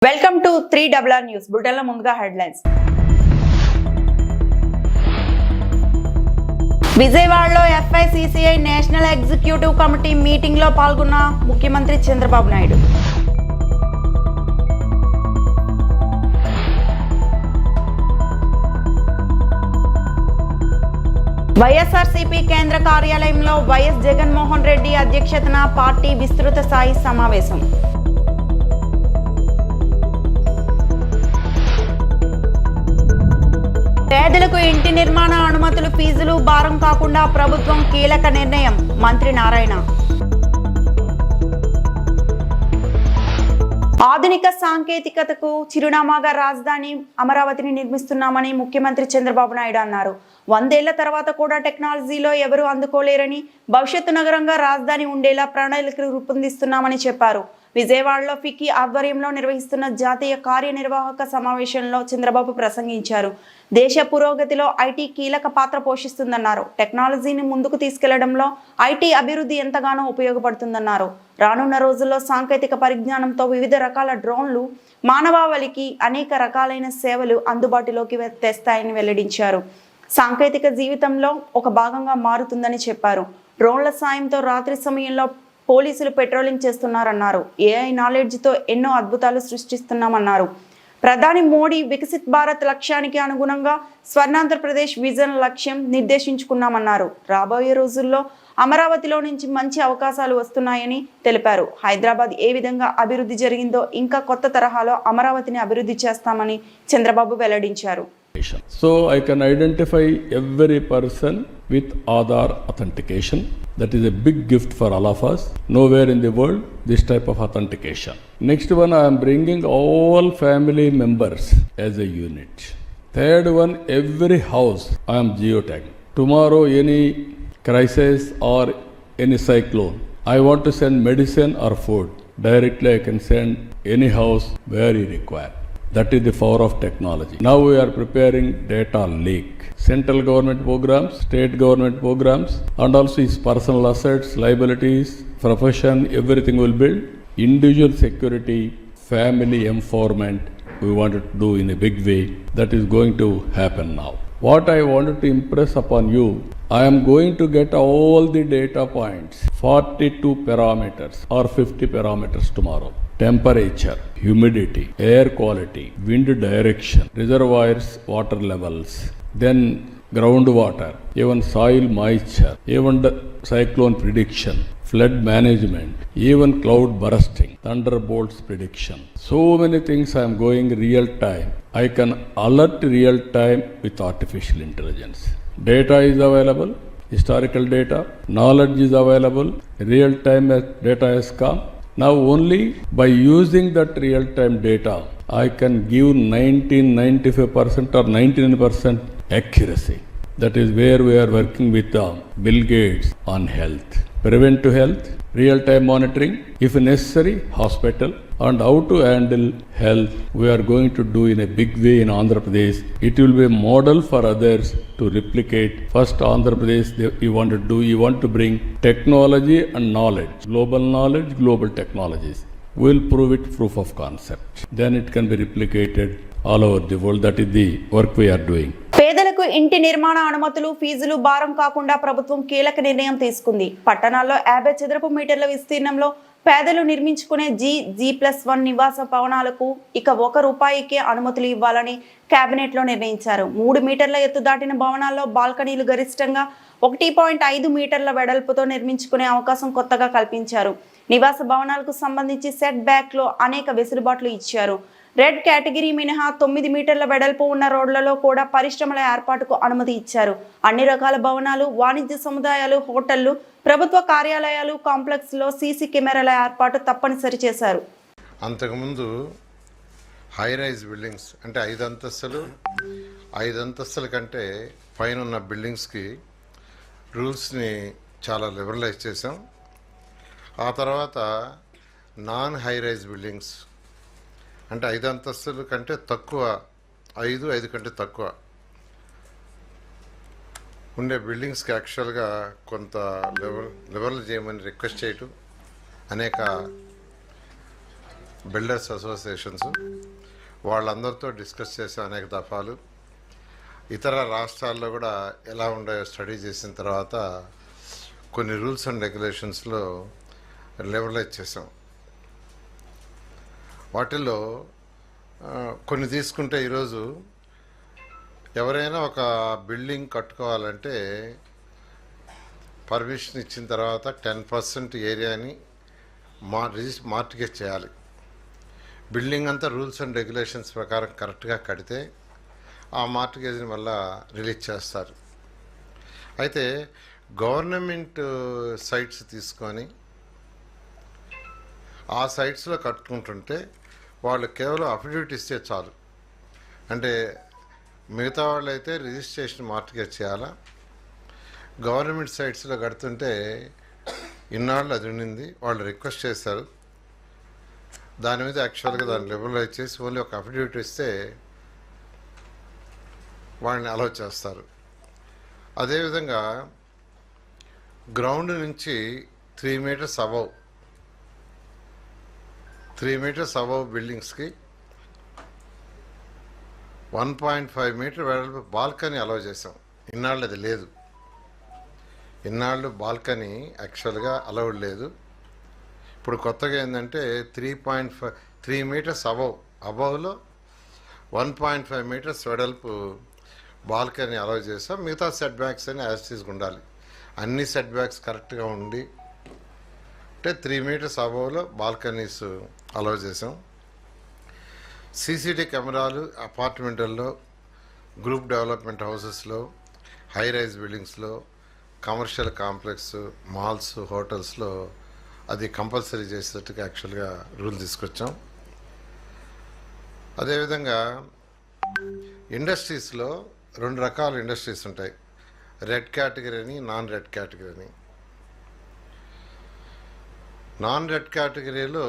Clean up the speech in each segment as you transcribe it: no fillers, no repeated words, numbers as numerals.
Welcome to 3RR news బులెటిన్ల ముందుగా headlines. విజయవాడలో FICCI national executive committee meeting లో పాల్గొన్న ముఖ్యమంత్రి చంద్రబాబు నాయుడు. వైఎస్ఆర్సీపీ కేంద్ర కార్యాలయంలో వైఎస్ జగన్మోహన్ రెడ్డి అధ్యక్షతన పార్టీ విస్తృత స్థాయి సమావేశం. పేదలకు ఇంటి నిర్మాణ అనుమతులు ఫీజులు భారం కాకుండా ప్రభుత్వం కీలక నిర్ణయం మంత్రి నారాయణ. ఆధునిక సాంకేతికతకు చిరునామాగా రాజధాని అమరావతిని నిర్మిస్తున్నామని ముఖ్యమంత్రి చంద్రబాబు నాయుడు అన్నారు. 100 ఏళ్ల తర్వాత కూడా టెక్నాలజీలో ఎవరు అందుకోలేరని, భవిష్యత్తు నగరంగా రాజధాని ఉండేలా ప్రణాళికలు రూపొందిస్తున్నామని చెప్పారు. విజయవాడలో ఫిక్కీ ఆధ్వర్యంలో నిర్వహిస్తున్న జాతీయ కార్యనిర్వాహక సమావేశంలో చంద్రబాబు ప్రసంగించారు. దేశ పురోగతిలో ఐటీ కీలక పాత్ర పోషిస్తుందన్నారు. టెక్నాలజీని ముందుకు తీసుకెళ్లడంలో ఐటీ అభివృద్ధి ఎంతగానో ఉపయోగపడుతుందన్నారు. రానున్న రోజుల్లో సాంకేతిక పరిజ్ఞానంతో వివిధ రకాల డ్రోన్లు మానవాళికి అనేక రకాలైన సేవలు అందుబాటులోకి తెస్తాయని వెల్లడించారు. సాంకేతిక జీవితంలో ఒక భాగంగా మారుతుందని చెప్పారు. డ్రోన్ల సాయంతో రాత్రి సమయంలో పోలీసులు పెట్రోలింగ్ చేస్తున్నారన్నారు. AI నాలెడ్జ్తో ఎన్నో అద్భుతాలు సృష్టిస్తున్నామన్నారు. ప్రధాని మోడీ వికసిత్ భారత్ లక్ష్యానికి అనుగుణంగా స్వర్ణాంధ్రప్రదేశ్ విజన్ లక్ష్యం నిర్దేశించుకున్నామన్నారు. రాబోయే రోజుల్లో అమరావతిలో నుంచి మంచి అవకాశాలు వస్తున్నాయని తెలిపారు. హైదరాబాద్ ఏ విధంగా అభివృద్ధి జరిగిందో ఇంకా కొత్త తరహాలో అమరావతిని అభివృద్ధి చేస్తామని చంద్రబాబు వెల్లడించారు. So I can identify every person with Aadhaar authentication. That is a big gift for all of us. Nowhere in the world this type of authentication. Next one, I am bringing all family members as a unit. Third one, every house I am geotagging. Tomorrow any crisis or any cyclone, I want to send medicine or food. Directly I can send any house where you require. That is the power of technology. Now we are preparing data lake. Central government programs, state government programs, and also its personal assets, liabilities, profession, everything will build. Individual security, family empowerment, we wanted to do in a big way. That is going to happen now. What I wanted to impress upon you, I am going to get all the data points, 42 parameters or 50 parameters tomorrow. Temperature, humidity, air quality, wind direction, reservoirs, water levels, then groundwater, even soil moisture, even the cyclone prediction, flood management, even cloud bursting, thunderbolts prediction. So many things I am going real time. I can alert real time with artificial intelligence. Data is available, historical data, knowledge is available, real time data has come. Now only by using that real time data, I can give 95% or 99% accuracy. That is where we are working with Bill Gates on health. Preventive health, real-time monitoring, if necessary, hospital, and how to handle health, we are going to do in a big way in Andhra Pradesh. It will be a model for others to replicate. First, Andhra Pradesh, you want to do, you want to bring technology and knowledge, global technologies. We'll prove it proof of concept. Then it can be replicated all over the world. That is the work we are doing. పేదలకు ఇంటి నిర్మాణ అనుమతులు ఫీజులు భారం కాకుండా ప్రభుత్వం కీలక నిర్ణయం తీసుకుంది. పట్టణాల్లో 50 చదరపు మీటర్ల విస్తీర్ణంలో పేదలు నిర్మించుకునే G+1 నివాస భవనాలకు ఇక ₹1కే అనుమతులు ఇవ్వాలని కేబినెట్ లో నిర్ణయించారు. 3 మీటర్ల ఎత్తు దాటిన భవనాల్లో బాల్కనీలు గరిష్టంగా 1.5 మీటర్ల వెడల్పుతో నిర్మించుకునే అవకాశం కొత్తగా కల్పించారు. నివాస భవనాలకు సంబంధించి సెట్ బ్యాక్ లో అనేక వెసులుబాట్లు ఇచ్చారు. రెడ్ కేటగిరీ మినహా 9 మీటర్ల వెడల్పు ఉన్న రోడ్లలో కూడా పరిశ్రమల ఏర్పాటుకు అనుమతి ఇచ్చారు. అన్ని రకాల భవనాలు, వాణిజ్య సముదాయాలు, హోటళ్లు, ప్రభుత్వ కార్యాలయాలు కాంప్లెక్స్ లో సీసీ కెమెరాల ఏర్పాటు తప్పనిసరి చేశారు. అంతకుముందు హై రైజ్ బిల్డింగ్స్ అంటే 5 అంతస్తుల కంటే పైన ఉన్న బిల్డింగ్స్కి రూల్స్ని చాలా లిబరలైజ్ చేసాం. ఆ తర్వాత నాన్ హై రైజ్ బిల్డింగ్స్ అంటే 5 అంతస్తుల కంటే తక్కువ, 5 కంటే తక్కువ ఉండే బిల్డింగ్స్కి యాక్చువల్గా కొంత లిబరల్ చేయమని రిక్వెస్ట్ చేయటం, అనేక బిల్డర్స్ అసోసియేషన్స్ వాళ్ళందరితో డిస్కస్ చేసాం అనేక దఫాలు. ఇతర రాష్ట్రాల్లో కూడా ఎలా ఉన్నాయో స్టడీ చేసిన తర్వాత కొన్ని రూల్స్ అండ్ రెగ్యులేషన్స్లో లెవెలైజ్ చేసాం. వాటిల్లో కొన్ని తీసుకుంటే ఈరోజు ఎవరైనా ఒక బిల్డింగ్ కట్టుకోవాలంటే పర్మిషన్ ఇచ్చిన తర్వాత 10% ఏరియాని మార్టిగేజ్ చేయాలి. బిల్డింగ్ అంతా రూల్స్ అండ్ రెగ్యులేషన్స్ ప్రకారం కరెక్ట్గా కడితే ఆ మార్టిగేజ్ని మళ్ళా రిలీజ్ చేస్తారు. అయితే గవర్నమెంట్ సైట్స్ తీసుకొని ఆ సైట్స్లో కట్టుకుంటుంటే వాళ్ళు కేవలం అఫిడవిట్ ఇస్తే చాలు. అంటే మిగతా వాళ్ళు అయితే రిజిస్ట్రేషన్ మార్టిగేజ్ చేయాలా. గవర్నమెంట్ సైట్స్లో కడుతుంటే ఇన్నాళ్ళు అది ఉండింది, వాళ్ళు రిక్వెస్ట్ చేశారు, దాని మీద యాక్చువల్గా దాన్ని లిబరలైజ్ చేసి ఓన్లీ ఒక అఫిడవిట్ ఇస్తే వాళ్ళని అలౌ చేస్తారు. అదేవిధంగా గ్రౌండ్ నుంచి 3 మీటర్స్ అబవ్ బిల్డింగ్స్కి 1.5 మీటర్ వెడల్పు బాల్కనీ అలౌ చేసాం. ఇన్నాళ్ళు అది లేదు. ఇన్నాళ్ళు బాల్కనీ యాక్చువల్గా అలౌడ్ లేదు. ఇప్పుడు కొత్తగా ఏంటంటే 3 మీటర్స్ అబవ్లో 1.5 మీటర్స్ వెడల్పు బాల్కనీ అలౌ చేసాం. మిగతా సెట్ బ్యాక్స్ అని యాజ్ ఉండాలి. అన్ని సెట్ బ్యాక్స్ కరెక్ట్గా ఉండి అంటే 3 మీటర్స్ అబవ్లో బాల్కనీస్ అలౌ చేసాం. సీసీటీ కెమెరాలు అపార్ట్మెంట్లలో, గ్రూప్ డెవలప్మెంట్ హౌసెస్లో, హై రైజ్ బిల్డింగ్స్లో, కమర్షియల్ కాంప్లెక్స్, మాల్స్, హోటల్స్లో అది కంపల్సరీ చేసేటట్టుగా యాక్చువల్గా రూల్ తీసుకొచ్చాం. అదేవిధంగా ఇండస్ట్రీస్లో 2 రకాల ఇండస్ట్రీస్ ఉంటాయి, రెడ్ కేటగిరీ అని, నాన్ రెడ్ కేటగిరీ అని. నాన్ రెడ్ కేటగిరీలో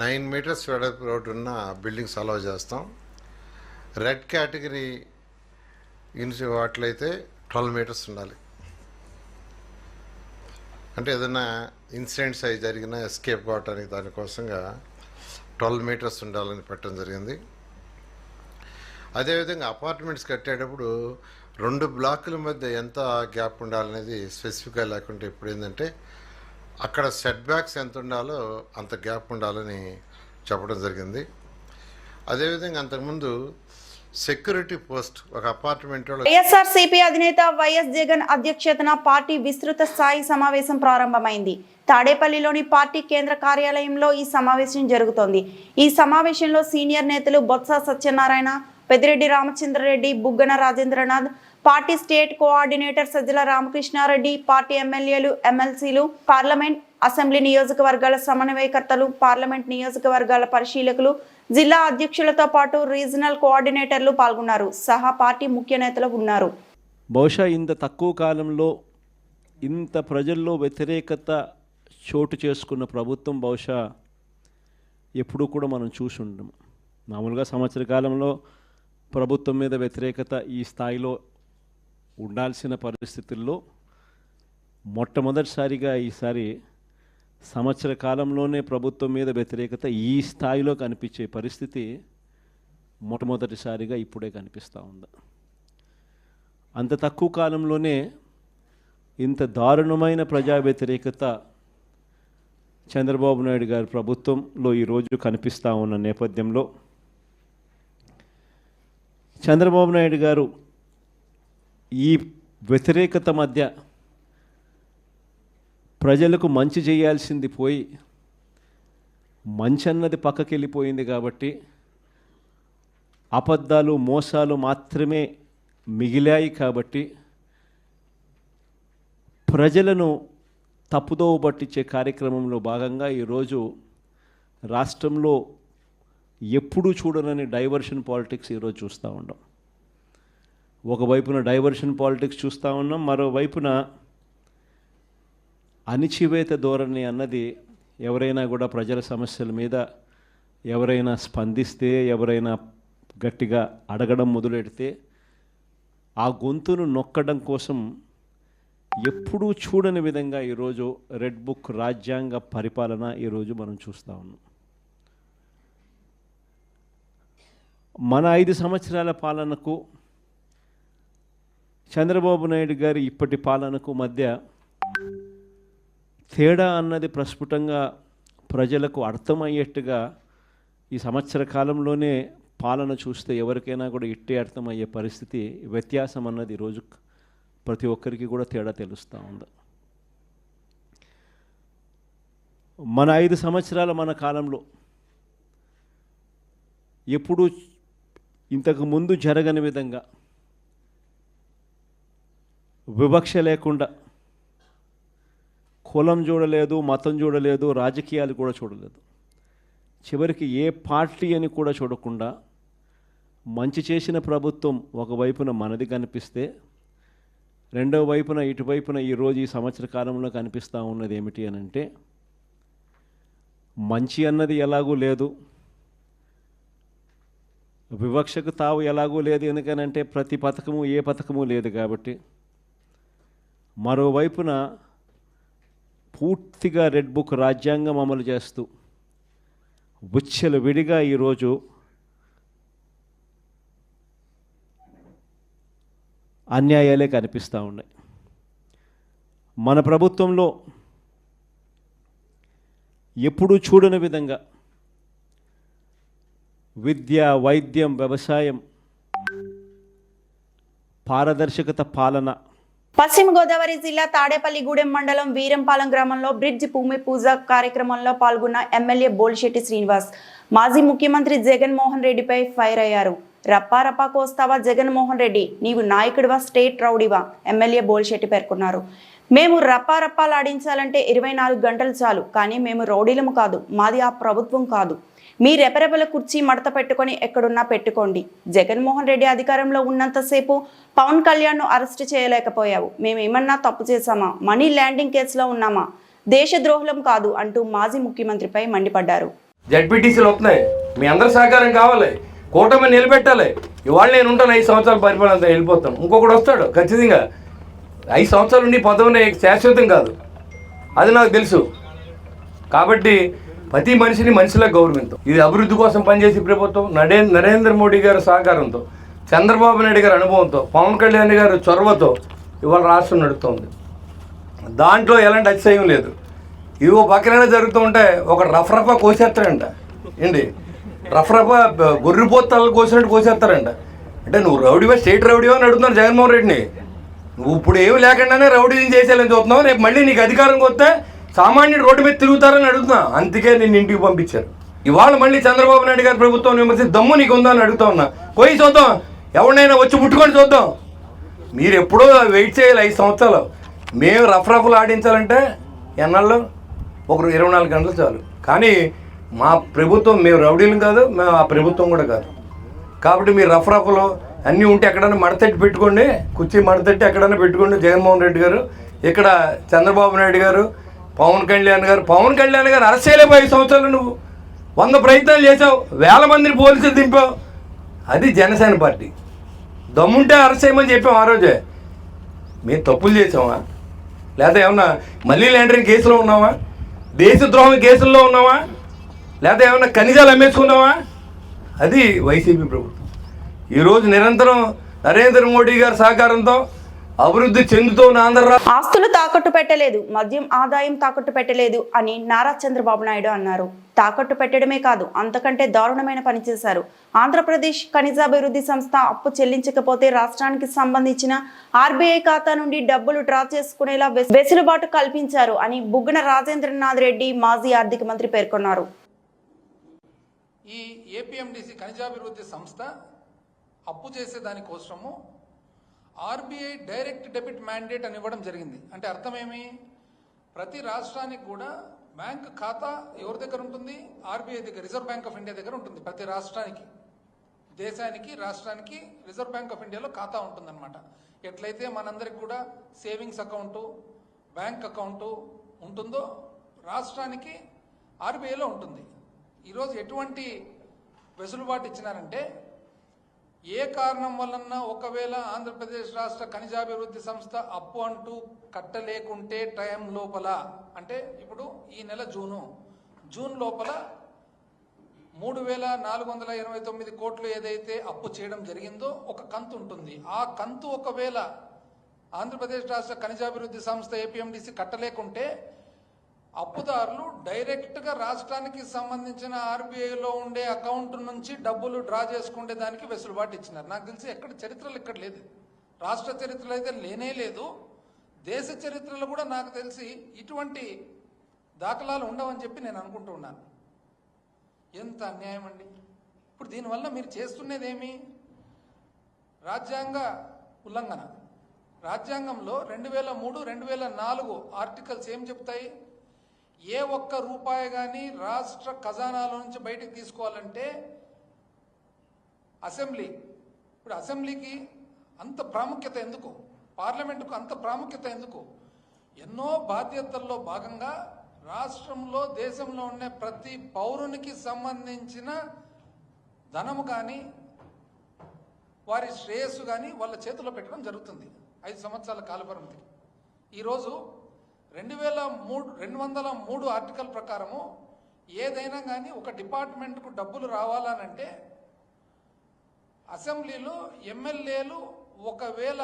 9 మీటర్స్ వెడల్పు రోడ్డు ఉన్న బిల్డింగ్స్ అలౌ చేస్తాం. రెడ్ కేటగిరీ వాటిలైతే 12 మీటర్స్ ఉండాలి. అంటే ఏదైనా ఇన్సిడెంట్స్ అవి జరిగినా ఎస్కేప్ కావటానికి దానికోసంగా 12 మీటర్స్ ఉండాలని పెట్టడం జరిగింది. అదేవిధంగా అపార్ట్మెంట్స్ కట్టేటప్పుడు 2 బ్లాకుల మధ్య ఎంత గ్యాప్ ఉండాలనేది స్పెసిఫిక్గా లేకుంటే ఇప్పుడు ఏంటంటే అక్కడ సెట్ బ్యాక్స్ ఎంత ఉండాలో అంత గ్యాప్ ఉండాలని చెప్పడం జరిగింది. అదేవిధంగా అంతకుముందు సెక్యూరిటీ పోస్ట్ ఒక అపార్ట్మెంట్లో వైఎస్ఆర్సీపీ అధినేత వైఎస్ జగన్ అధ్యక్షతన పార్టీ విస్తృత స్థాయి సమావేశం ప్రారంభమైంది. తాడేపల్లిలోని పార్టీ కేంద్ర కార్యాలయంలో ఈ సమావేశం జరుగుతోంది. ఈ సమావేశంలో సీనియర్ నేతలు Botsa Satyanarayana, Peddireddy Ramachandra Reddy, Buggana Rajendranath, party state coordinator Sajjala Ramakrishna Reddy, party ఎమ్మెల్యేలు, ఎమ్మెల్సీలు, పార్లమెంట్, అసెంబ్లీ నియోజకవర్గాల సమన్వయకర్తలు, పార్లమెంట్ నియోజకవర్గాల పరిశీలకులు, జిల్లా అధ్యక్షులతో పాటు రీజనల్ కోఆర్డినేటర్లు పాల్గొన్నారు. సహా పార్టీ ముఖ్య నేతలు ఉన్నారు. బహుశా ఇంత తక్కువ కాలంలో ఇంత ప్రజల్లో వ్యతిరేకత చోటు చేసుకున్న ప్రభుత్వం బహుశా ఎప్పుడూ కూడా మనం చూసి ఉండం. మామూలుగా సంవత్సర కాలంలో ప్రభుత్వం మీద వ్యతిరేకత ఈ స్థాయిలో ఉండాల్సిన పరిస్థితుల్లో మొట్టమొదటిసారిగా ఈసారి సంవత్సర కాలంలోనే ప్రభుత్వం మీద వ్యతిరేకత ఈ స్థాయిలో కనిపించే పరిస్థితి మొట్టమొదటిసారిగా ఇప్పుడే కనిపిస్తూ ఉంది. అంత తక్కువ కాలంలోనే ఇంత దారుణమైన ప్రజా వ్యతిరేకత చంద్రబాబు నాయుడు గారి ప్రభుత్వంలో ఈరోజు కనిపిస్తూ ఉన్న నేపథ్యంలో చంద్రబాబు నాయుడు గారు ఈ వ్యతిరేకత మధ్య ప్రజలకు మంచి చేయాల్సింది పోయి మంచి అన్నది పక్కకి వెళ్ళిపోయింది కాబట్టి అబద్ధాలు, మోసాలు మాత్రమే మిగిలాయి కాబట్టి ప్రజలను తప్పుదోవ పట్టించే కార్యక్రమంలో భాగంగా ఈరోజు రాష్ట్రంలో ఎప్పుడూ చూడనని డైవర్షన్ పాలిటిక్స్ ఈరోజు చూస్తూ ఉన్నాం. ఒకవైపున డైవర్షన్ పాలిటిక్స్ చూస్తూ ఉన్నాం, మరోవైపున అణిచివేత ధోరణి అన్నది ఎవరైనా కూడా ప్రజల సమస్యల మీద ఎవరైనా స్పందిస్తే, ఎవరైనా గట్టిగా అడగడం మొదలెడితే ఆ గొంతును నొక్కడం కోసం ఎప్పుడూ చూడని విధంగా ఈరోజు రెడ్ బుక్ రాజ్యాంగ పరిపాలన ఈరోజు మనం చూస్తూ ఉన్నాం. మన 5 సంవత్సరాల పాలనకు చంద్రబాబు నాయుడు గారి ఇప్పటి పాలనకు మధ్య తేడా అన్నది ప్రస్ఫుటంగా ప్రజలకు అర్థమయ్యేట్టుగా ఈ సంవత్సర కాలంలోనే పాలన చూస్తే ఎవరికైనా కూడా ఇట్టే అర్థమయ్యే పరిస్థితి, వ్యత్యాసం అన్నది ఈరోజు ప్రతి ఒక్కరికి కూడా తేడా తెలుస్తూ ఉంది. మన 5 సంవత్సరాల మన కాలంలో ఎప్పుడూ ఇంతకు ముందు జరగని విధంగా వివక్ష లేకుండా, కులం చూడలేదు, మతం చూడలేదు, రాజకీయాలు కూడా చూడలేదు, చివరికి ఏ పార్టీ అని కూడా చూడకుండా మంచి చేసిన ప్రభుత్వం ఒకవైపున మనది కనిపిస్తే, రెండవ వైపున ఇటువైపున ఈరోజు ఈ సంవత్సర కాలంలో కనిపిస్తూ ఉన్నది ఏమిటి అని అంటే, మంచి అన్నది ఎలాగూ లేదు, వివక్షకు తావు ఎలాగూ లేదు. ఎందుకనంటే ప్రతి పథకము ఏ పథకము లేదు కాబట్టి. మరోవైపున పూర్తిగా రెడ్ బుక్ రాజ్యాంగం అమలు చేస్తూ విచ్చలు విడిగా ఈరోజు అన్యాయాలే కనిపిస్తూ ఉన్నాయి. మన ప్రభుత్వంలో ఎప్పుడూ చూడని విధంగా విద్య, వైద్యం, వ్యవసాయం, పారదర్శకత పాలన. పశ్చిమ గోదావరి జిల్లా తాడేపల్లిగూడెం మండలం వీరంపాలెం గ్రామంలో బ్రిడ్జ్ భూమి పూజ కార్యక్రమంలో పాల్గొన్న ఎమ్మెల్యే బోలిశెట్టి శ్రీనివాస్ మాజీ ముఖ్యమంత్రి జగన్మోహన్ రెడ్డిపై ఫైర్ అయ్యారు. రప్పారప్పా కోస్తావా జగన్మోహన్ రెడ్డి, నీవు నాయకుడివా, స్టేట్ రౌడీవా? ఎమ్మెల్యే బోలిశెట్టి పేర్కొన్నారు. మేము రప్పారప్పాలాడించాలంటే 24 గంటలు చాలు, కానీ మేము రౌడీలము కాదు, మాది ఆ ప్రభుత్వం కాదు. మీ రెపరెపల కుర్చీ మడత పెట్టుకొని ఎక్కడున్నా పెట్టుకోండి. జగన్మోహన్ రెడ్డి అధికారంలో ఉన్నంతసేపు పవన్ కళ్యాణ్ను అరెస్ట్ చేయలేకపోయావు. మేమేమన్నా తప్పు చేశామా? మనీ ల్యాండింగ్ కేసులో ఉన్నామా? దేశద్రోహులం కాదు అంటూ మాజీ ముఖ్యమంత్రిపై మండిపడ్డారు. జడ్పీటీసీలు వస్తున్నాయి, మీ అందరి సహకారం కావాలి, కూటమి నిలబెట్టాలి. ఇవాళ నేను ఉంటాను, 5 సంవత్సరాల పరిపాలన వెళ్ళిపోతాను, ఇంకొకటి వస్తాడు ఖచ్చితంగా. 5 సంవత్సరాలు ఉండి పదవి శాశ్వతం కాదు, అది నాకు తెలుసు. కాబట్టి ప్రతి మనిషిని మనిషిలా గౌరవించాం. ఇది అభివృద్ధి కోసం పనిచేసే ప్రభుత్వం. నరేంద్ర మోడీ గారి సహకారంతో, చంద్రబాబు నాయుడు గారి అనుభవంతో, పవన్ కళ్యాణ్ గారి చొరవతో ఇవాళ రాష్ట్రం నడుస్తుంది. దాంట్లో ఎలాంటి అతిశయం లేదు. ఇవో పక్కన జరుగుతూ ఉంటే ఒక రఫరఫా కోసేస్తారంట ఏంటి, రఫరఫా గొర్రెపోతలు కోసినట్టు కోసేస్తారంట. అంటే నువ్వు రౌడీవా, స్టేట్ రౌడీవా అని అడుగుతున్నాను జగన్మోహన్ రెడ్డిని. నువ్వు ఇప్పుడు ఏమి లేకుండానే రౌడీని చేసేయాలని చూస్తున్నావు. రేపు మళ్ళీ నీకు అధికారంకి వస్తే సామాన్యుడు రోడ్డు మీద తిరుగుతారని అడుగుతున్నా. అందుకే నేను ఇంటికి పంపించారు. ఇవాళ మళ్ళీ చంద్రబాబు నాయుడు గారి ప్రభుత్వం విమర్శించి దమ్ము నీకు ఉందా అని అడుగుతా ఉన్నా. పోయి చూద్దాం, ఎవరినైనా వచ్చి ముట్టుకొని చూద్దాం. మీరు ఎప్పుడో వెయిట్ చేయాలి 5 సంవత్సరాలు. మేము రఫ్రఫ్లు ఆడించాలంటే ఎన్నాళ్ళు, ఒక 24 గంటలు చాలు. కానీ మా ప్రభుత్వం, మేము రౌడీలు కాదు, మేము ఆ ప్రభుత్వం కూడా కాదు. కాబట్టి మీరు రఫ్రఫ్లు అన్నీ ఉంటే ఎక్కడైనా మడతట్టి పెట్టుకోండి, కుర్చీ మడతట్టి ఎక్కడైనా పెట్టుకోండి. జగన్మోహన్ రెడ్డి గారు, ఇక్కడ చంద్రబాబు నాయుడు గారు, పవన్ కళ్యాణ్ గారు అరెస్ట్ చేయలేవు. 5 సంవత్సరాలు నువ్వు 100 ప్రయత్నాలు చేసావు, 1000 మందిని పోలీసులు దింపావు. అది జనసేన పార్టీ. దమ్ముంటే అరెస్ట్ చేయమని చెప్పాం ఆ రోజే. మేము తప్పులు చేసామా, లేదా ఏమన్నా మనీ లాండరింగ్ కేసులో ఉన్నామా, దేశద్రోహం కేసుల్లో ఉన్నామా, లేదా ఏమన్నా ఖనిజాలు అమ్మేసుకున్నామా? అది వైసీపీ ప్రభుత్వం. ఈరోజు నిరంతరం నరేంద్ర మోడీ గారి సహకారంతో అభివృద్ధి చెందుతున్న ఆంధ్ర ఆస్తులు తాకట్టు పెట్టలేదు, మద్యం ఆదాయం తాకట్టు పెట్టలేదు అని నారా చంద్రబాబు నాయుడు అన్నారు. తాకట్టు పెట్టడమే కాదు, అంతకంటే దారుణమైన పని చేశారు. ఆంధ్రప్రదేశ్ ఖనిజాభివృద్ధి సంస్థ అప్పు చెల్లించకపోతే రాష్ట్రానికి సంబంధించిన ఆర్బీఐ ఖాతా నుండి డబ్బులు డ్రా చేసుకునేలా వెసులుబాటు కల్పించారు అని బుగ్గన రాజేంద్రనాథ్ రెడ్డి మాజీ ఆర్థిక మంత్రి పేర్కొన్నారు. ఈ ఏపీఎండిసి ఖనిజాభివృద్ధి సంస్థ అప్పు చేసే దానికోసము ఆర్బీఐ డైరెక్ట్ డెబిట్ మ్యాండేట్ అని ఇవ్వడం జరిగింది. అంటే అర్థమేమి, ప్రతి రాష్ట్రానికి కూడా బ్యాంక్ ఖాతా ఎవరి దగ్గర ఉంటుంది? ఆర్బీఐ దగ్గర, రిజర్వ్ బ్యాంక్ ఆఫ్ ఇండియా దగ్గర ఉంటుంది. ప్రతి రాష్ట్రానికి, దేశానికి, రాష్ట్రానికి రిజర్వ్ బ్యాంక్ ఆఫ్ ఇండియాలో ఖాతా ఉంటుందన్నమాట. ఎట్లయితే మనందరికి కూడా సేవింగ్స్ అకౌంటు, బ్యాంక్ అకౌంటు ఉంటుందో రాష్ట్రానికి ఆర్బీఐలో ఉంటుంది. ఈరోజు ఎటువంటి వెసులుబాటు ఇచ్చినారంటే, ఏ కారణం వలన ఒకవేళ ఆంధ్రప్రదేశ్ రాష్ట్ర ఖనిజాభివృద్ధి సంస్థ అప్పు అంటూ కట్టలేకుంటే టైం లోపల, అంటే ఇప్పుడు ఈ నెల జూన్ లోపల 3,429 కోట్లు ఏదైతే అప్పు చేయడం జరిగిందో ఒక కంతు ఉంటుంది. ఆ కంతు ఒకవేళ ఆంధ్రప్రదేశ్ రాష్ట్ర ఖనిజాభివృద్ధి సంస్థ ఏపీఎండిసి కట్టలేకుంటే అప్పుదారులు డైరెక్ట్గా రాష్ట్రానికి సంబంధించిన ఆర్బీఐలో ఉండే అకౌంట్ నుంచి డబ్బులు డ్రా చేసుకునే దానికి వెసులుబాటు ఇచ్చినారు. నాకు తెలిసి ఎక్కడ చరిత్రలు ఇక్కడ లేదు, రాష్ట్ర చరిత్రలో అయితే లేనే లేదు, దేశ చరిత్రలో కూడా నాకు తెలిసి ఇటువంటి దాఖలాలు ఉండవని చెప్పి నేను అనుకుంటూ ఉన్నాను. ఎంత అన్యాయం అండి! ఇప్పుడు దీనివల్ల మీరు చేస్తున్నదేమి? రాజ్యాంగ ఉల్లంఘన. రాజ్యాంగంలో 2003, 2004 ఆర్టికల్స్ ఏం చెప్తాయి? ఏ ఒక్క రూపాయి కానీ రాష్ట్ర ఖజానాలో నుంచి బయటకు తీసుకోవాలంటే అసెంబ్లీ, ఇప్పుడు అసెంబ్లీకి అంత ప్రాముఖ్యత ఎందుకు? పార్లమెంటుకు అంత ప్రాముఖ్యత ఎందుకు? ఎన్నో బాధ్యతల్లో భాగంగా రాష్ట్రంలో దేశంలో ఉన్న ప్రతి పౌరునికి సంబంధించిన ధనము కానీ వారి శ్రేయస్సు కానీ వాళ్ళ చేతిలో పెట్టడం జరుగుతుంది 5 సంవత్సరాల కాలపరిమితి. ఈరోజు 203 ఆర్టికల్ ప్రకారము ఏదైనా కానీ ఒక డిపార్ట్మెంట్కు డబ్బులు రావాలనంటే అసెంబ్లీలో ఎమ్మెల్యేలు ఒకవేళ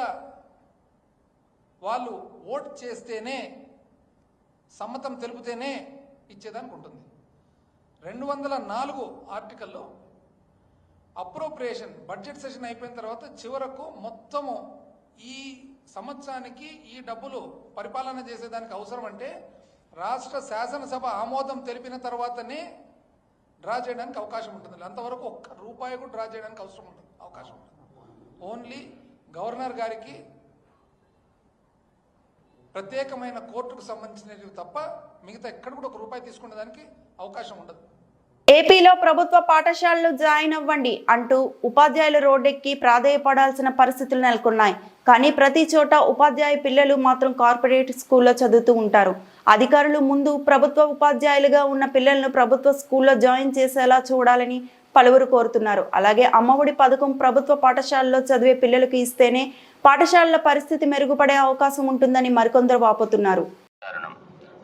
వాళ్ళు ఓట్ చేస్తేనే, సమ్మతం తెలిపితేనే ఇచ్చేదానికి ఉంటుంది. 204 ఆర్టికల్లో అప్రోప్రియేషన్ బడ్జెట్ సెషన్ అయిపోయిన తర్వాత చివరకు మొత్తము ఈ సంవత్సరానికి ఈ డబ్బులు పరిపాలన చేసేదానికి అవసరం అంటే రాష్ట్ర శాసనసభ ఆమోదం తెలిపిన తర్వాతనే డ్రా చేయడానికి అవకాశం ఉంటుంది. అంతవరకు ఒక్క రూపాయి కూడా డ్రా చేయడానికి అవకాశం ఉంటుంది. ఓన్లీ గవర్నర్ గారికి ప్రత్యేకమైన కోర్టుకు సంబంధించినవి తప్ప మిగతా ఎక్కడ కూడా 1 రూపాయి తీసుకునే దానికి అవకాశం ఉండదు. ఏపీలో ప్రభుత్వ పాఠశాలలు జాయిన్ అవ్వండి అంటూ ఉపాధ్యాయులు రోడ్డెక్కి ప్రాధేయపడాల్సిన పరిస్థితులు నెలకొన్నాయి. కానీ ప్రతి చోట ఉపాధ్యాయ పిల్లలు మాత్రం కార్పొరేట్ స్కూల్లో చదువుతూ ఉంటారు. అధికారులు ముందు ప్రభుత్వ ఉపాధ్యాయులుగా ఉన్న పిల్లలను ప్రభుత్వ స్కూల్లో జాయిన్ చేసేలా చూడాలని పలువురు కోరుతున్నారు. అలాగే అమ్మఒడి పథకం ప్రభుత్వ పాఠశాలలో చదివే పిల్లలకు ఇస్తేనే పాఠశాలల పరిస్థితి మెరుగుపడే అవకాశం ఉంటుందని మరికొందరు వాపోతున్నారు.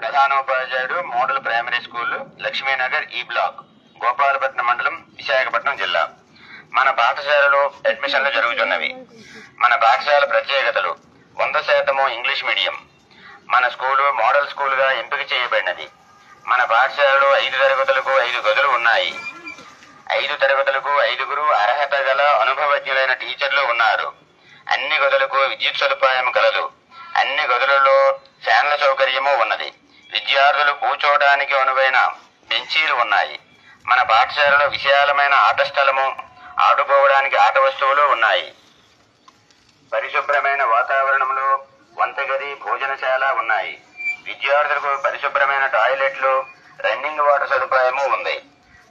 ప్రధానోపాధ్యాయుడు మోడల్ ప్రైమరీ స్కూల్, లక్ష్మీనగర్ ఈ బ్లాక్, గోపాలపట్నం మండలం, విశాఖపట్నం జిల్లా. మన పాఠశాలలో అడ్మిషన్లు జరుగుతున్నవి. మన పాఠశాల ప్రత్యేకతలు: 100% ఇంగ్లీష్ మీడియం. మన స్కూలు మోడల్ స్కూల్గా ఎంపిక చేయబడినది. మన పాఠశాలలో 5 తరగతులకు 5 గదులు ఉన్నాయి. 5 తరగతులకు 5గురు అర్హత గల అనుభవజ్ఞులైన టీచర్లు ఉన్నారు. అన్ని గదులకు విద్యుత్ సదుపాయం కలదు. అన్ని గదులలో ఫ్యాన్ల సౌకర్యము ఉన్నది. విద్యార్థులు కూర్చోవడానికి అనువైన బెంచీలు ఉన్నాయి. మన పాఠశాలలో విశాలమైన ఆట స్థలము, ఆడుకోవడానికి ఆట వస్తువులు ఉన్నాయి. పరిశుభ్రమైన వాతావరణంలో వంటగది, భోజనశాల ఉన్నాయి. విద్యార్థులకు పరిశుభ్రమైన టాయిలెట్లు, రన్నింగ్ వాటర్ సదుపాయము ఉంది.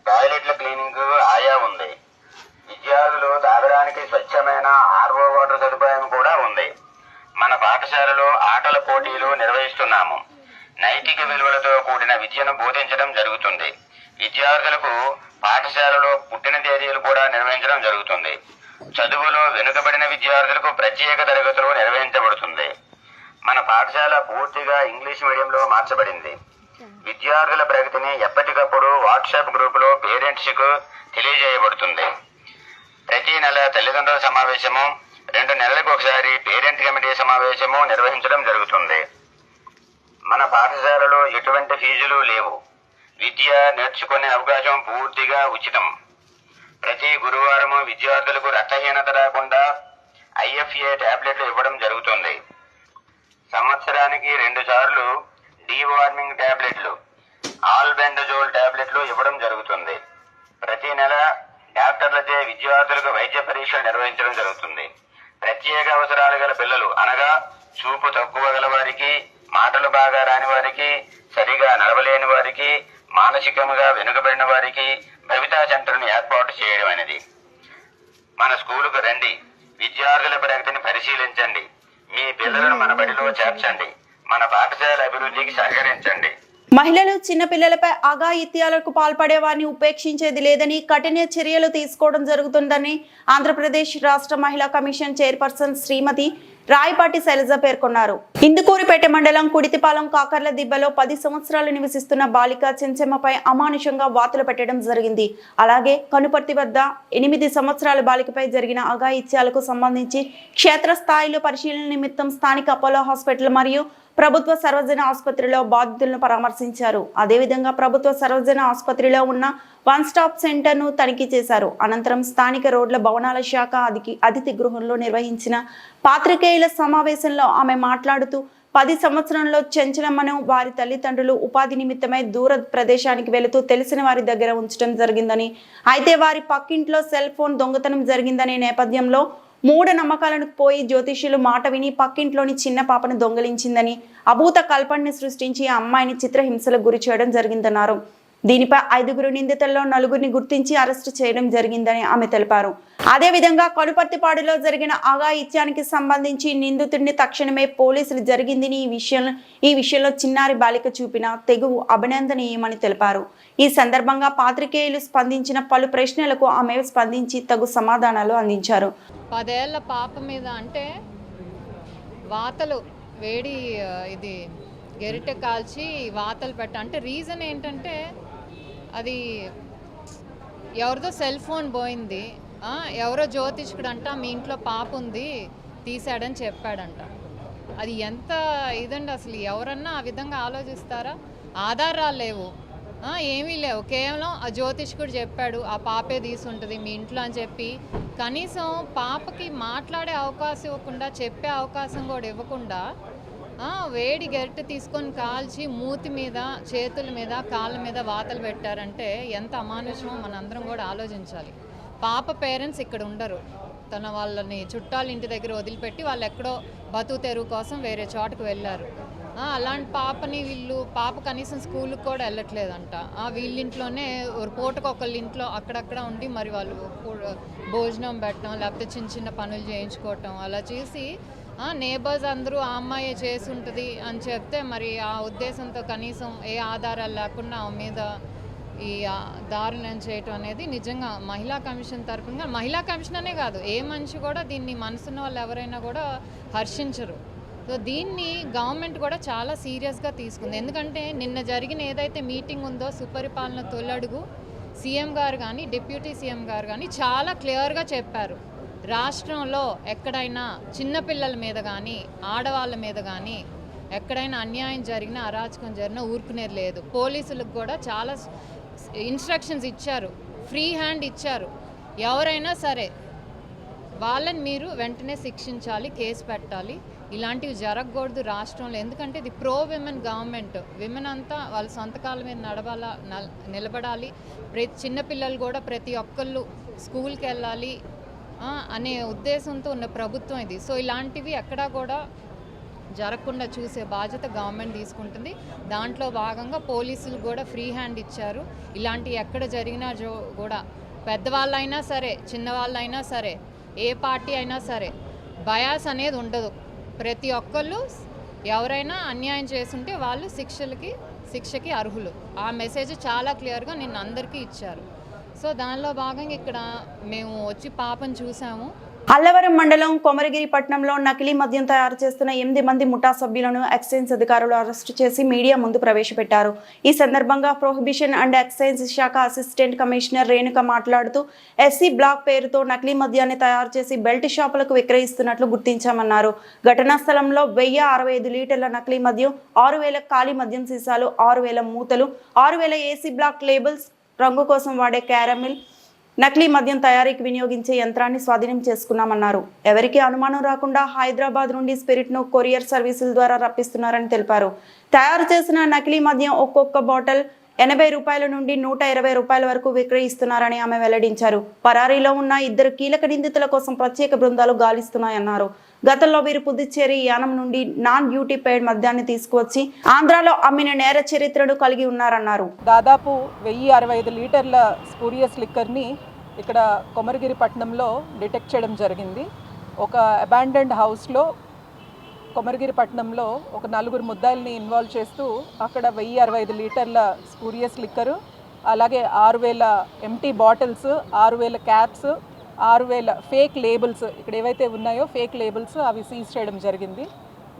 టాయిలెట్ల క్లీనింగ్ ఆయా ఉంది. విద్యార్థులు తాగడానికి స్వచ్ఛమైన ఆర్ఓ వాటర్ సదుపాయం కూడా ఉంది. మన పాఠశాలలో ఆటల పోటీలు నిర్వహిస్తున్నాము. నైతిక విలువలతో కూడిన విద్యను బోధించడం జరుగుతుంది. విద్యార్థులకు పాఠశాలలో పుట్టిన తేదీలు కూడా నిర్వహించడం జరుగుతుంది. చదువులో వెనుకబడిన విద్యార్థులకు ప్రత్యేక తరగతులు నిర్వహించబడుతుంది. మన పాఠశాల పూర్తిగా ఇంగ్లీష్ మీడియంలో మార్చబడింది. విద్యార్థుల ప్రగతిని ఎప్పటికప్పుడు వాట్సాప్ గ్రూపులో పేరెంట్స్కు తెలియజేయబడుతుంది. ప్రతి నెల తల్లిదండ్రుల సమావేశము, 2 నెలలకు ఒకసారి పేరెంట్ కమిటీ సమావేశము నిర్వహించడం జరుగుతుంది. మన పాఠశాలలో ఎటువంటి ఫీజులు లేవు. విద్య నేర్చుకునే అవకాశం పూర్తిగా ఉచితం. ప్రతి గురువారము విద్యార్థులకు రక్తహీనత రాకుండా IFA టాబ్లెట్లు ఇవ్వడం జరుగుతుంది. సంవత్సరానికి 2 సార్లు డీవార్మింగ్ టాబ్లెట్లు, ఆల్బెండజోల్ టాబ్లెట్లు ఇవ్వడం జరుగుతుంది. ప్రతి నెల డాక్టర్లచే విద్యార్థులకు వైద్య పరీక్షలు నిర్వహించడం జరుగుతుంది. ప్రత్యేక అవసరాలు గల పిల్లలు అనగా చూపు తక్కువ గల వారికి, మాటలు బాగా రాని వారికి, సరిగా నడవలేని వారికి, మానసికంగా వెనుకబడిన వారికి భవితా సెంటర్ను ఏర్పాటు చేయడం అనేది. మన స్కూలుకు రండి, విద్యార్థుల ప్రగతిని పరిశీలించండి, మీ పిల్లలను మన బడిలో చేర్చండి, మన పాఠశాల అభివృద్ధికి సహకరించండి. మహిళలు, చిన్నపిల్లలపై అఘాయిత్యాలకు పాల్పడే వారిని ఉపేక్షించేది లేదని, కఠిన చర్యలు తీసుకోవడం జరుగుతుందని ఆంధ్రప్రదేశ్ రాష్ట్ర మహిళా కమిషన్ చైర్పర్సన్ శ్రీమతి రాయపాటి శైలజ పేర్కొన్నారు. ఇందుకూరిపేట మండలం కుడితిపాలెం కాకర్ల దిబ్బలో 10 సంవత్సరాలు నివసిస్తున్న బాలిక చెంచెమ్మపై అమానుషంగా వాతులు పెట్టడం జరిగింది. అలాగే కనుపర్తి వద్ద 8 సంవత్సరాల బాలికపై జరిగిన అఘాయిత్యాలకు సంబంధించి క్షేత్రస్థాయిలో పరిశీలన నిమిత్తం స్థానిక అపోలో హాస్పిటల్ మరియు ప్రభుత్వ సర్వజన ఆసుపత్రిలో బాధితులను పరామర్శించారు. అదేవిధంగా ప్రభుత్వ సర్వజన ఆసుపత్రిలో ఉన్న 1 స్టాప్ సెంటర్ను తనిఖీ చేశారు. అనంతరం స్థానిక రోడ్ల భవనాల శాఖ అతిథి గృహంలో నిర్వహించిన పాత్రికేయుల సమావేశంలో ఆమె మాట్లాడుతూ 10 సంవత్సరంలో చెంచలమ్మను వారి తల్లిదండ్రులు ఉపాధి నిమిత్తమై దూర ప్రదేశానికి వెళుతూ తెలిసిన వారి దగ్గర ఉంచడం జరిగిందని, అయితే వారి పక్కింట్లో సెల్ ఫోన్ దొంగతనం జరిగిందనే నేపథ్యంలో మూఢనమ్మకాలను పోయి జ్యోతిష్యులు మాట విని పక్కింట్లోని చిన్న పాపను దొంగిలించిందని, అభూత కల్పనని సృష్టించి ఆ అమ్మాయిని చిత్రహింసలకు గురి చేయడం జరిగిందన్నారు. దీనిపై 5 నిందితుల్లో 4 గుర్తించి అరెస్టు చేయడం జరిగిందని ఆమె తెలిపారు. అదేవిధంగా కనుపర్తిపాడులో జరిగిన అఘాయిత్యానికి సంబంధించి నిందితుడిని తక్షణమే పోలీసులు జరిగిందని ఈ విషయంలో చిన్నారి బాలిక చూపిన తెగువ అభినందనీయమని తెలిపారు. ఈ సందర్భంగా పాత్రికేయులు స్పందించిన పలు ప్రశ్నలకు ఆమె స్పందించి తగు సమాధానాలు అందించారు. 10 ఏళ్ల పాప మీద అంటే వాతలు వేడి ఇది గెరిటె కాల్చి వాతలు అంటే రీజన్ ఏంటంటే అది ఎవరిదో సెల్ ఫోన్ పోయింది, ఎవరో జ్యోతిష్కుడు అంట మీ ఇంట్లో పాప ఉంది తీసాడని చెప్పాడంట. అది ఎంత ఇదండి, అసలు ఎవరన్నా ఆ విధంగా ఆలోచిస్తారా? ఆధారాలు లేవు, ఏమీ లేవు, కేవలం ఆ జ్యోతిష్కుడు చెప్పాడు ఆ పాపే తీసుంటుంది మీ ఇంట్లో అని చెప్పి కనీసం పాపకి మాట్లాడే అవకాశం ఇవ్వకుండా, చెప్పే అవకాశం కూడా ఇవ్వకుండా వేడి గరిటె తీసుకొని కాల్చి మూతి మీద, చేతుల మీద, కాళ్ళ మీద వాతలు పెట్టారంటే ఎంత అమానుషమో మనందరం కూడా ఆలోచించాలి. పాప పేరెంట్స్ ఇక్కడ ఉండరు, తన వాళ్ళని చుట్టాల ఇంటి దగ్గర వదిలిపెట్టి వాళ్ళు ఎక్కడో బతుకు తెరువు కోసం వేరే చోటుకు వెళ్ళారు. అలాంటి పాపని పాప కనీసం స్కూల్కి కూడా వెళ్ళట్లేదంట. వీళ్ళింట్లోనే పూటకు ఒకళ్ళ ఇంట్లో అక్కడక్కడ ఉండి మరి వాళ్ళు భోజనం పెట్టడం లేకపోతే చిన్న చిన్న పనులు చేయించుకోవటం అలా చేసి నేబర్స్ అందరూ ఆ అమ్మాయి చేసి ఉంటుంది అని చెప్తే మరి ఆ ఉద్దేశంతో కనీసం ఏ ఆధారాలు లేకుండా ఆమె మీద ఈ దారుణం చేయటం అనేది నిజంగా మహిళా కమిషన్ తరఫున, మహిళా కమిషన్ అనే కాదు ఏ మనిషి కూడా దీన్ని మనసున్న వాళ్ళు ఎవరైనా కూడా హర్షించరు. సో దీన్ని గవర్నమెంట్ కూడా చాలా సీరియస్గా తీసుకుంది. ఎందుకంటే నిన్న జరిగిన ఏదైతే మీటింగ్ ఉందో సుపరిపాలన తొలడుగు సీఎం గారు కానీ డిప్యూటీ సీఎం గారు కానీ చాలా క్లియర్గా చెప్పారు, రాష్ట్రంలో ఎక్కడైనా చిన్నపిల్లల మీద కానీ ఆడవాళ్ళ మీద కానీ ఎక్కడైనా అన్యాయం జరిగినా అరాచకం జరిగినా ఊరుకునేది లేదు. పోలీసులకు కూడా చాలా ఇన్స్ట్రక్షన్స్ ఇచ్చారు, ఫ్రీ హ్యాండ్ ఇచ్చారు. ఎవరైనా సరే వాళ్ళని మీరు వెంటనే శిక్షించాలి, కేసు పెట్టాలి, ఇలాంటివి జరగకూడదు రాష్ట్రంలో. ఎందుకంటే ఇది ప్రో విమెన్ గవర్నమెంట్, విమెన్ అంతా వాళ్ళ సొంత కాళ్ళ మీద నిలబడాలి. చిన్నపిల్లలు కూడా ప్రతి ఒక్కళ్ళు స్కూల్కి వెళ్ళాలి అనే ఉద్దేశంతో ఉన్న ప్రభుత్వం ఇది. సో ఇలాంటివి ఎక్కడా కూడా జరగకుండా చూసే బాధ్యత గవర్నమెంట్ తీసుకుంటుంది. దాంట్లో భాగంగా పోలీసులు కూడా ఫ్రీ హ్యాండ్ ఇచ్చారు. ఇలాంటివి ఎక్కడ జరిగినా కూడా పెద్దవాళ్ళైనా సరే చిన్నవాళ్ళైనా సరే ఏ పార్టీ అయినా సరే బయాస్ అనేది ఉండదు. ప్రతి ఒక్కళ్ళు ఎవరైనా అన్యాయం చేస్తుంటే వాళ్ళు శిక్షకి అర్హులు. ఆ మెసేజ్ చాలా క్లియర్గా నిన్న అందరికీ ఇచ్చారు. సో దానిలో భాగంగా ఇక్కడ మేము వచ్చి పాపను చూసాము. అల్లవరం మండలం కొమరగిరి పట్టణంలో నకిలీ మద్యం తయారు చేస్తున్న 8 మంది ముఠా సభ్యులను ఎక్సైజ్ అధికారులు అరెస్టు చేసి మీడియా ముందు ప్రవేశపెట్టారు. ఈ సందర్భంగా ప్రొహిబిషన్ అండ్ ఎక్సైజ్ శాఖ అసిస్టెంట్ కమిషనర్ రేణుక మాట్లాడుతూ ఎస్సీ బ్లాక్ పేరుతో నకిలీ మద్యాన్ని తయారు చేసి బెల్ట్ షాపులకు విక్రయిస్తున్నట్లు గుర్తించామన్నారు. ఘటనా స్థలంలో 1065 లీటర్ల నకిలీ మద్యం, 6000 ఖాళీ మద్యం సీసాలు, 6000 మూతలు, 6000 ఏసీ బ్లాక్ లేబుల్స్, రంగు కోసం వాడే క్యారమిల్, నకిలీ మద్యం తయారీకి వినియోగించే యంత్రాన్ని స్వాధీనం చేసుకున్నామన్నారు. ఎవరికి అనుమానం రాకుండా హైదరాబాద్ నుండి స్పిరిట్ను కొరియర్ సర్వీసుల ద్వారా రప్పిస్తున్నారని తెలిపారు. తయారు చేసిన నకిలీ మద్యం ఒక్కొక్క బాటిల్ 80 రూపాయల నుండి 120 రూపాయల వరకు విక్రయిస్తున్నారని ఆమె వెల్లడించారు. పరారీలో ఉన్న 2 కీలక నిందితుల కోసం ప్రత్యేక బృందాలు గాలిస్తున్నాయన్నారు. గతంలో వీరు పుదుచ్చేరి యానం నుండి నాన్ డ్యూటీ పెయిడ్ మద్యాన్ని తీసుకువచ్చి ఆంధ్రాలో అమ్మిన నేర చరిత్రను కలిగి ఉన్నారన్నారు. దాదాపు 1065 లీటర్ల స్పూరియస్ లిక్కర్ని ఇక్కడ కొమరగిరి పట్టణంలో డిటెక్ట్ చేయడం జరిగింది. ఒక అబాండెండ్ హౌస్లో కొమరగిరి పట్టణంలో ఒక 4 ముద్దాయిల్ని ఇన్వాల్వ్ చేస్తూ అక్కడ 1065 లీటర్ల స్పూరియస్ లిక్కరు, అలాగే 6000 empty bottles, 6000 caps, 6,000 fake labels ఇక్కడ ఏవైతే ఉన్నాయో ఫేక్ లేబుల్స్ అవి సీజ్ చేయడం జరిగింది.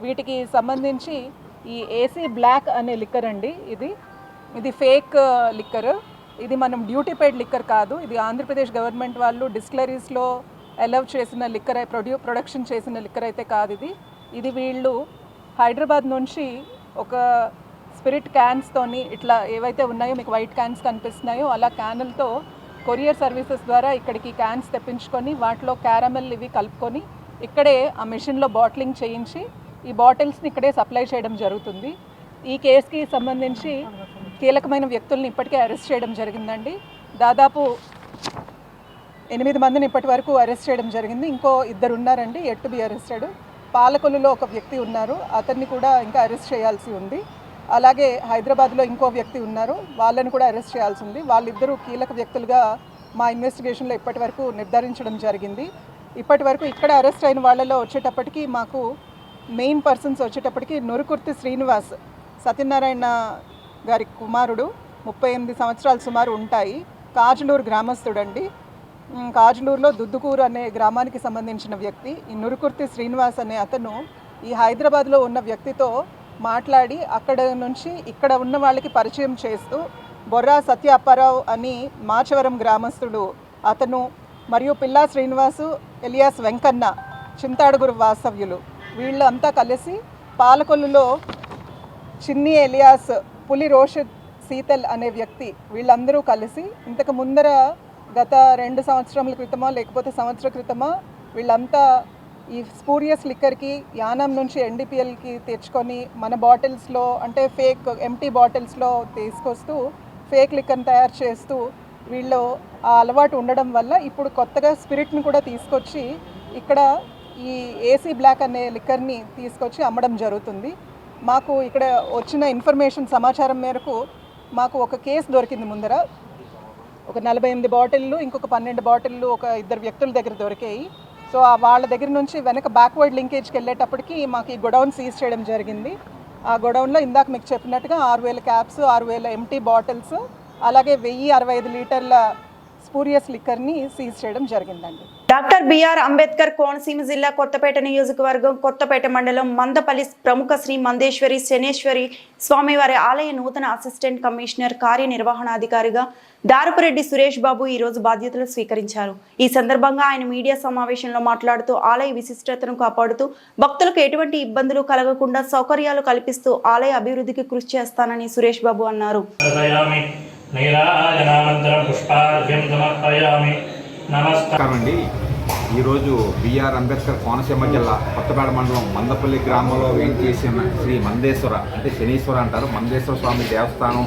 వీటికి సంబంధించి ఈ ఏసీ బ్లాక్ అనే లిక్కర్ అండి, ఇది ఫేక్ లిక్కర్. ఇది మనం డ్యూటీ పెయిడ్ లిక్కర్ కాదు. ఇది ఆంధ్రప్రదేశ్ గవర్నమెంట్ వాళ్ళు డిస్టిలరీస్లో అలౌ చేసిన లిక్కర్, ప్రొడక్షన్ చేసిన లిక్కర్ అయితే కాదు. ఇది వీళ్ళు హైదరాబాద్ నుంచి ఒక స్పిరిట్ క్యాన్స్తోని ఇట్లా ఏవైతే ఉన్నాయో మీకు వైట్ క్యాన్స్ కనిపిస్తున్నాయో అలా క్యానులతో కొరియర్ సర్వీసెస్ ద్వారా ఇక్కడికి క్యాన్స్ తెప్పించుకొని వాటిలో క్యారమెల్ ఇవి కలుపుకొని ఇక్కడే ఆ మెషిన్లో బాటిలింగ్ చేయించి ఈ బాటిల్స్ని ఇక్కడే సప్లై చేయడం జరుగుతుంది. ఈ కేసుకి సంబంధించి కీలకమైన వ్యక్తుల్ని ఇప్పటికే అరెస్ట్ చేయడం జరిగిందండి. దాదాపు 8 మందిని ఇప్పటి వరకు అరెస్ట్ చేయడం జరిగింది. ఇంకో 2 ఉన్నారండి యెట్ టు బి అరెస్టెడ్. పాలకొల్లులో ఒక వ్యక్తి ఉన్నారు, అతన్ని కూడా ఇంకా అరెస్ట్ చేయాల్సి ఉంది. అలాగే హైదరాబాద్లో ఇంకో వ్యక్తి ఉన్నారు, వాళ్ళని కూడా అరెస్ట్ చేయాల్సి ఉంది. వాళ్ళిద్దరూ కీలక వ్యక్తులుగా మా ఇన్వెస్టిగేషన్లో ఇప్పటి వరకు నిర్ధారించడం జరిగింది. ఇప్పటి వరకు ఇక్కడ అరెస్ట్ అయిన వాళ్ళలో వచ్చేటప్పటికి మాకు మెయిన్ పర్సన్స్ వచ్చేటప్పటికి నురుకుర్తి శ్రీనివాస్ సత్యనారాయణ గారి కుమారుడు, 38 సంవత్సరాలు సుమారు ఉంటాయి, కాజులూరు గ్రామస్తుడండి. కాజులూరులో దుద్దుకూరు అనే గ్రామానికి సంబంధించిన వ్యక్తి. ఈ నురుకుర్తి శ్రీనివాస్ అనే అతను ఈ హైదరాబాద్లో ఉన్న వ్యక్తితో మాట్లాడి అక్కడ నుంచి ఇక్కడ ఉన్న వాళ్ళకి పరిచయం చేస్తూ బొర్రా సత్య అప్పారావు అని మాచవరం గ్రామస్తుడు అతను మరియు పిల్లా శ్రీనివాసు ఎలియాస్ వెంకన్న చింతాడుగురు వాస్తవ్యులు వీళ్ళంతా కలిసి పాలకొల్లులో చిన్ని ఎలియాస్ పులి రోషద్ శీతల్ అనే వ్యక్తి వీళ్ళందరూ కలిసి ఇంతకు ముందర గత 2 సంవత్సరాల క్రితమో లేకపోతే సంవత్సరం క్రితమో వీళ్ళంతా ఈ స్పూరియస్ లిక్కర్కి యానం నుంచి ఎన్డీపీఎల్కి తెచ్చుకొని మన బాటిల్స్లో అంటే ఫేక్ ఎంటీ బాటిల్స్లో తీసుకొస్తూ ఫేక్ లిక్కర్ని తయారు చేస్తూ వీళ్ళు ఆ అలవాటు ఉండడం వల్ల ఇప్పుడు కొత్తగా స్పిరిట్ని కూడా తీసుకొచ్చి ఇక్కడ ఈ ఏసీ బ్లాక్ అనే లిక్కర్ని తీసుకొచ్చి అమ్మడం జరుగుతుంది. మాకు ఇక్కడ వచ్చిన ఇన్ఫర్మేషన్ సమాచారం మేరకు మాకు ఒక కేసు దొరికింది. ముందర ఒక 48 బాటిళ్ళు, ఇంకొక 12 బాటిళ్ళు ఒక 2 వ్యక్తుల దగ్గర దొరికాయి. సో వాళ్ళ దగ్గర నుంచి వెనక బ్యాక్వర్డ్ లింకేజ్కి వెళ్ళేటప్పటికి మాకు ఈ గొడౌన్ సీజ్ చేయడం జరిగింది. ఆ గొడౌన్లో ఇందాక మీకు చెప్పినట్టుగా 6,000 క్యాప్స్, 6,000 ఎంటీ బాటిల్స్, అలాగే 1,065 లీటర్ల స్పూరియస్ లిక్కర్ని సీజ్ చేయడం జరిగిందండి. డాక్టర్ బిఆర్ అంబేద్కర్ కోనసీమ జిల్లా కొత్తపేట నియోజకవర్గం కొత్తపేట మండలం మందపల్లి ప్రముఖ శ్రీ మందేశ్వరి శనేశ్వరి స్వామివారి ఆలయ నూతన అసిస్టెంట్ కమిషనర్ కార్యనిర్వహణాధికారిగా దారపురెడ్డి సురేష్ బాబు ఈ రోజు బాధ్యతలు స్వీకరించారు. ఈ సందర్భంగా ఆయన మీడియా సమావేశంలో మాట్లాడుతూ ఆలయ విశిష్టతను కాపాడుతూ భక్తులకు ఎటువంటి ఇబ్బందులు కలగకుండా సౌకర్యాలు కల్పిస్తూ ఆలయ అభివృద్ధికి కృషి చేస్తానని సురేష్ బాబు అన్నారు. నమస్కారం అండి. ఈరోజు బిఆర్ అంబేద్కర్ కోనసీమ జిల్లా కొత్తపేట మండలం మందపల్లి గ్రామంలో వేయించేసిన శ్రీ మందేశ్వర అంటే శనీశ్వర అంటారు మందేశ్వర స్వామి దేవస్థానం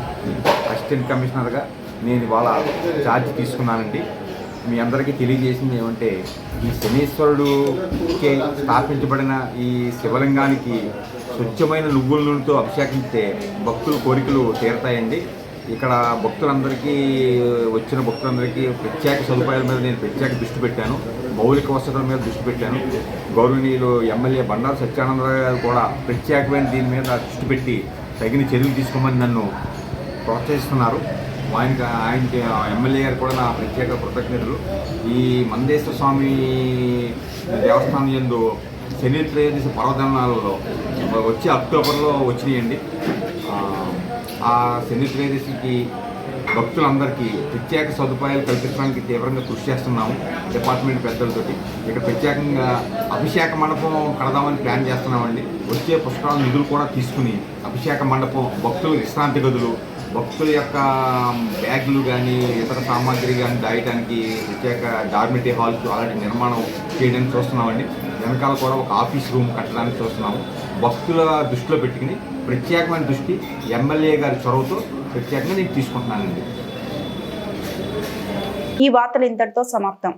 అసిస్టెంట్ కమిషనర్గా నేను ఇవాళ ఛార్జ్ తీసుకున్నానండి. మీ అందరికీ తెలియజేసింది ఏమంటే ఈ శనీశ్వరుడుకి స్థాపించబడిన ఈ శివలింగానికి స్వచ్ఛమైన నువ్వుల నూనెతో అభిషేకించితే భక్తుల కోరికలు తీరతాయండి. ఇక్కడ భక్తులందరికీ వచ్చిన భక్తులందరికీ ప్రత్యేక సదుపాయాల మీద నేను ప్రత్యేక దృష్టి పెట్టాను, మౌలిక వసతుల మీద దృష్టి పెట్టాను. గౌరవనీయులు ఎమ్మెల్యే బండారు సత్యానందరావు గారు కూడా ప్రత్యేకమైన దీని మీద దృష్టి పెట్టి తగిన చర్యలు తీసుకోమని నన్ను ప్రోత్సహిస్తున్నారు. ఆయనకి ఎమ్మెల్యే గారు కూడా నా ప్రత్యేక కృతజ్ఞతలు. ఈ మందేశ్వర స్వామి దేవస్థానం యందు శని త్రయోదశి పర్వదినాలలో వచ్చి అక్టోబర్లో వచ్చినాయండి. ఆ శని త్రయోదశికి భక్తులందరికీ ప్రత్యేక సదుపాయాలు కల్పించడానికి తీవ్రంగా కృషి చేస్తున్నాము డిపార్ట్మెంట్ పెద్దలతోటి. ఇక్కడ ప్రత్యేకంగా అభిషేక మండపం కడదామని ప్లాన్ చేస్తున్నామండి. వచ్చే పుష్కరాల నిధులు కూడా తీసుకుని అభిషేక మండపం, భక్తుల విశ్రాంతి గదులు, భక్తుల యొక్క బ్యాగులు కానీ ఇతర సామాగ్రి కానీ దాయడానికి ప్రత్యేక డార్మిటరీ హాల్స్ అలాంటి నిర్మాణం చేయడానికి చూస్తున్నామండి. వెనకాల కూడా ఒక ఆఫీస్ రూమ్ కట్టడానికి చూస్తున్నాము. భక్తుల దృష్టిలో పెట్టుకుని ప్రత్యేకమైన దృష్టి ఎమ్మెల్యే గారి చొరవతో ప్రత్యేకంగా నేను తీసుకుంటున్నానండి. ఈ వార్తలు ఇంతటితో సమాప్తం.